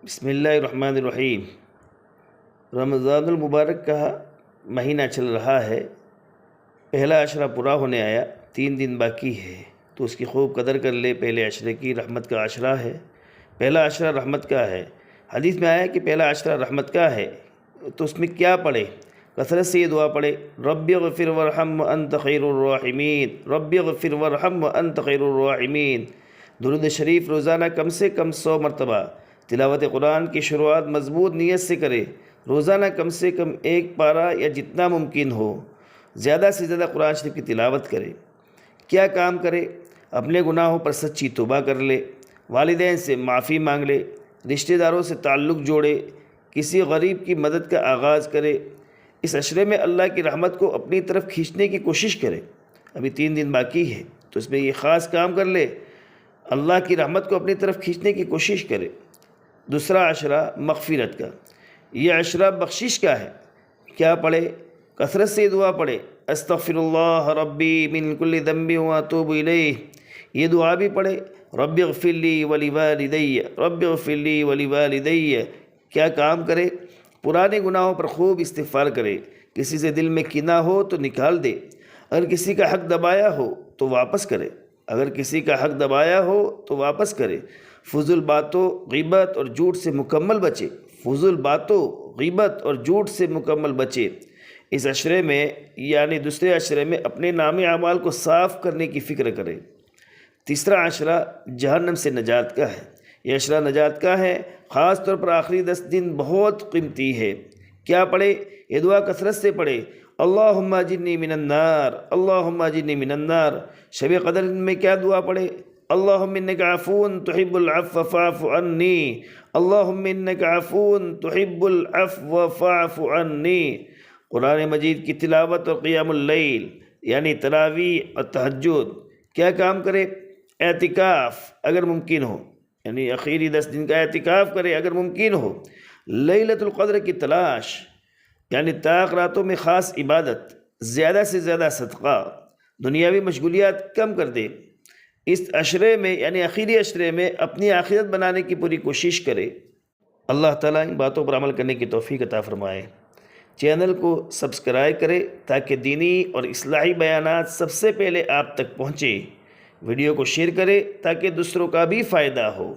بسم اللہ الرحمن الرحیم۔ رمضان المبارک کا مہینہ چل رہا ہے، پہلا عشرہ پورا ہونے آیا، 3 دن باقی ہے، تو اس کی خوب قدر کر لے۔ پہلے عشرے کی رحمت کا عشرہ ہے، پہلا عشرہ رحمت کا ہے۔ حدیث میں آیا کہ پہلا عشرہ رحمت کا ہے، تو اس میں کیا پڑھے؟ کثرت سے یہ دعا پڑھے، رب اغفر ورحم وانت خیر الراحمین، رب اغفر ورحم وانت خیر الراحمین۔ درود شریف روزانہ کم سے کم 100 مرتبہ۔ تلاوت قرآن کی شروعات مضبوط نیت سے کرے، روزانہ کم سے کم 1 پارہ یا جتنا ممکن ہو، زیادہ سے زیادہ قرآن شریف کی تلاوت کرے۔ کیا کام کرے؟ اپنے گناہوں پر سچی توبہ کر لے، والدین سے معافی مانگ لے، رشتہ داروں سے تعلق جوڑے، کسی غریب کی مدد کا آغاز کرے۔ اس عشرے میں اللہ کی رحمت کو اپنی طرف کھینچنے کی کوشش کرے۔ ابھی 3 دن باقی ہے، تو اس میں یہ خاص کام کر لے، اللہ کی رحمت کو اپنی طرف کھینچنے کی کوشش کرے۔ دوسرا عشرہ مغفرت کا، یہ عشرہ بخشش کا ہے۔ کیا پڑھے؟ کثرت سے دعا پڑھے، استغفر اللہ ربی من کل ذنب واتوب الیہ۔ یہ دعا بھی پڑھے، رب اغفر لی ولوالدی، رب اغفر لی ولوالدی۔ کیا کام کرے؟ پرانے گناہوں پر خوب استغفار کرے، کسی سے دل میں کینہ ہو تو نکال دے، اگر کسی کا حق دبایا ہو تو واپس کرے، اگر کسی کا حق دبایا ہو تو واپس کرے۔ فضول باتوں، غیبت اور جھوٹ سے مکمل بچے، فضول باتوں، غیبت اور جھوٹ سے مکمل بچے۔ اس عشرے میں یعنی دوسرے عشرے میں اپنے نام اعمال کو صاف کرنے کی فکر کرے۔ تیسرا عشرہ جہنم سے نجات کا ہے، یہ عشرہ نجات کا ہے، خاص طور پر آخری 10 دن بہت قیمتی ہے۔ کیا پڑھے؟ یہ دعا کثرت سے پڑھے، اللہم اجرنی من النار، اللہم اجرنی من النار۔ شب قدر میں کیا دعا پڑھے؟ اللہم انک عفو تحب العفو فاعف عنی، اللہم انک عفو تحب العفو فاعف عنی۔ قرآن مجید کی تلاوت اور قیام اللیل یعنی تراویح اور تہجد۔ کیا کام کرے؟ اعتکاف اگر ممکن ہو، یعنی آخری 10 دن کا اعتکاف کرے اگر ممکن ہو۔ لیلۃ القدر کی تلاش یعنی طاق راتوں میں خاص عبادت، زیادہ سے زیادہ صدقہ، دنیاوی مشغولیات کم کر دے۔ اس عشرے میں یعنی آخری عشرے میں اپنی آخرت بنانے کی پوری کوشش کرے۔ اللہ تعالیٰ ان باتوں پر عمل کرنے کی توفیق عطا فرمائے۔ چینل کو سبسکرائب کرے تاکہ دینی اور اصلاحی بیانات سب سے پہلے آپ تک پہنچے۔ ویڈیو کو شیئر کرے تاکہ دوسروں کا بھی فائدہ ہو۔